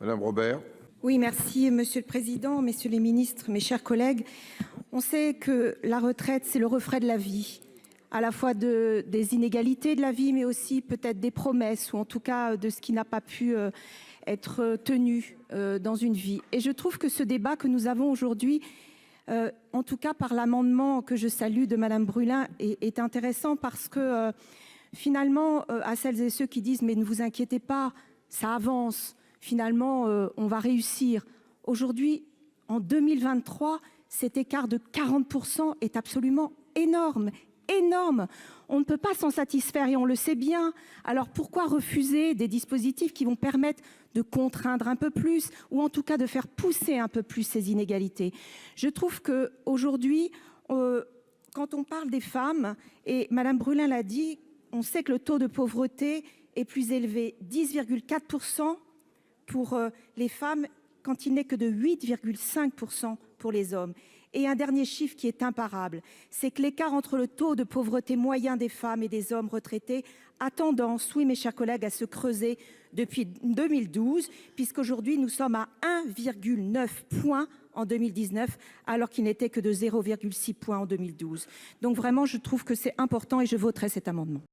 Madame Robert. Oui, merci Monsieur le Président, messieurs les ministres, mes chers collègues. On sait que la retraite, c'est le reflet de la vie, à la fois des inégalités de la vie, mais aussi peut-être des promesses, ou en tout cas de ce qui n'a pas pu être tenu dans une vie. Et je trouve que ce débat que nous avons aujourd'hui, en tout cas par l'amendement que je salue de Madame Brulin, est intéressant parce que finalement, à celles et ceux qui disent « mais ne vous inquiétez pas, ça avance », finalement, on va réussir. Aujourd'hui, en 2023, cet écart de 40% est absolument énorme, énorme. On ne peut pas s'en satisfaire et on le sait bien. Alors pourquoi refuser des dispositifs qui vont permettre de contraindre un peu plus ou en tout cas de faire pousser un peu plus ces inégalités? Je trouve qu'aujourd'hui, quand on parle des femmes, et Madame Brulin l'a dit, on sait que le taux de pauvreté est plus élevé, 10,4% pour les femmes, quand il n'est que de 8,5% pour les hommes. Et un dernier chiffre qui est imparable, c'est que l'écart entre le taux de pauvreté moyen des femmes et des hommes retraités a tendance, oui mes chers collègues, à se creuser depuis 2012, puisqu'aujourd'hui nous sommes à 1,9 points en 2019, alors qu'il n'était que de 0,6 points en 2012. Donc vraiment, je trouve que c'est important et je voterai cet amendement.